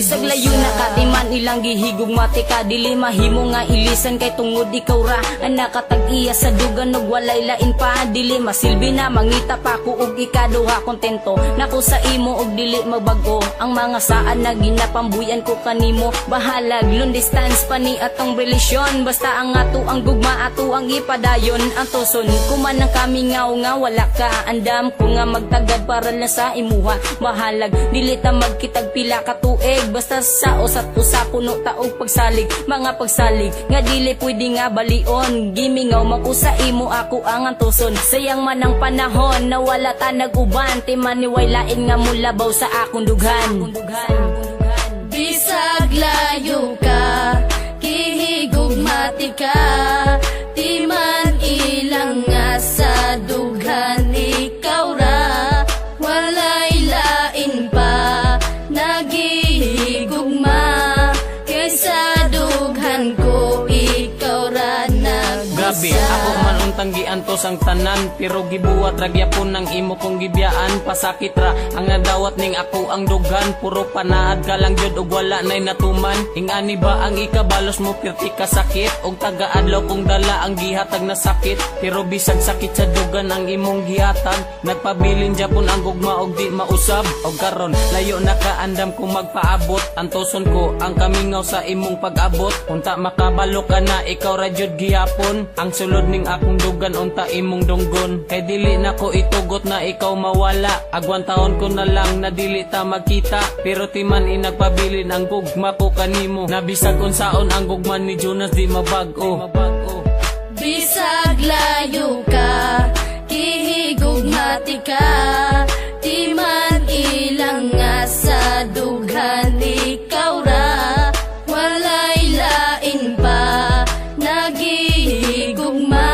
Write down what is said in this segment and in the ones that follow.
Bisag layo na ka, di man ilang gihigog mati ka. Dili mahimo nga ilisan kay tungod ikaw ra ang nakatag-iya sa dugan og walay lain pa. Dili masilbi na mangita pa ko og ikaduha kontento nako sa imo og dili magbago ang mga saan na ginapambuyan ko kanimo. Bahalag long distance pa ni atong relasyon, basta ang ato ang gugma ato ang ipadayon. Ang tuson kuman ang kami nga wala ka, andam ko nga magtagad para lang sa imuha. Bahalag dili ta magkitag pila ka tuig, basta sa usat usa puno taog pagsalig. Mga pagsalig nga dili pwede nga balion, gimingaw makusa imo ako ang antuson. Sayang man ang panahon na wala ta nag-uban, ti maniway lain nga mulabaw sa akong dughan. Bisag layo ka, kihigugmati ka, di man ilang nga sa dughan ikaw ra. Walay lain pa nagihigugma, kaysa dughan ko ikaw ra nagbusa. Grabe, ako man untang giantos ang tanan, pero gibuwat ragyapon ng imo kong gibiyaan. Pasakit ra ang nadawat ning ako ang dugan, puro panaad ka lang jud og wala nay natuman. Ingani ba ang ikabalos mo pirti ka sakit, og taga-adlaw kong dala ang gihatag na sakit. Pero bisag sakit sa dugan ang imong gihatag, nagpabilin japon ang gugma og di mausab. Og karon layo na kaandam kung magpaabot, antoson ko ang kamingaw sa imong pag-abot. Unta makabalo ka na ikaw ra jud gihapon, ang sulod ning akong dugan unta imong dunggon. Kay dili na ko itugot na ikaw mawala, agwan taon ko na lang na dili ta magkita. Pero timan inagpabilin ang gugma ko kanimo, nabisag unsaon ang gugma ni Jonas di mabag-o. Bisag layo ka, kihigugmati ka, di man ilang nga sa dughan ikaw ra. Walay lain pa nagihigugma,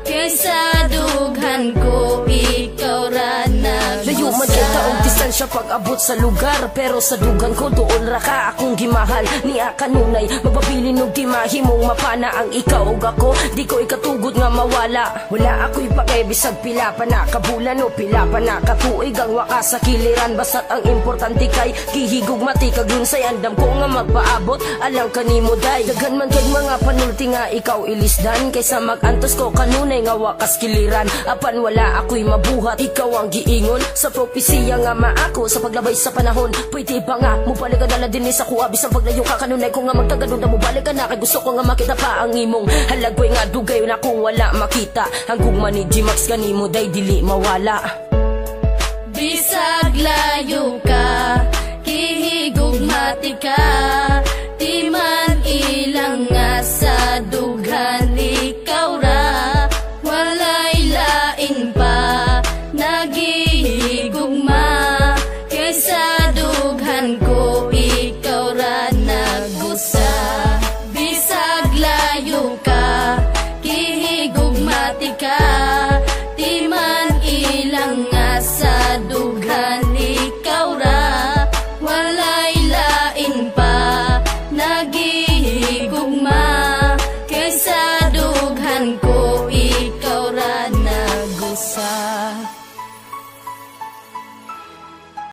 kaysa dughan ko ikaw ra nagbusa. Layo man kay taong distansya pag-abot sa lugar, pero sa dugan ko doon ra ka akong gimahal. Niya kanunay mapabilin og di mahimong mapana ang ikaw ug ako, di ko ikatugod nga mawala. Wala ako'y pakibisag pila pa na kabulan o pila pa na katuig ang wakas sa kiliran. Basta't ang importante kay kihigog mati kag lunsay, andam ko nga magpaabot alang kanimo day. Daghan man kag mga panulti nga ikaw ilisdan, kaysa mag-antos ko kanunay nga wakas kiliran. Apan wala ako'y mabuhat, ikaw ang giingon sa propesiya nga maako sa paglabay sa panahon. Pwede ba nga mubalik ka na din sa kuha, bisang paglayo ka kanunay ko nga magtagadon na mubalik ka na, kay gusto ko nga makita pa ang imong halagway nga dugay na kung wala makita. Ang gugma ni G-Max kanimo day dili mawala. Bisag layo ka, kihigugmati ka, di man ilang nga sa dughan ikaw ra. Walay lain pa nagihigugma, kaysa dughan ko ikaw ra nagbusa. Bisag layo ka, kihigugmati ka, di man ilang nga sa dughan ikaw ra. Walay lain pa nagihigugma, kaysa dughan ko ikaw ra nagbusa.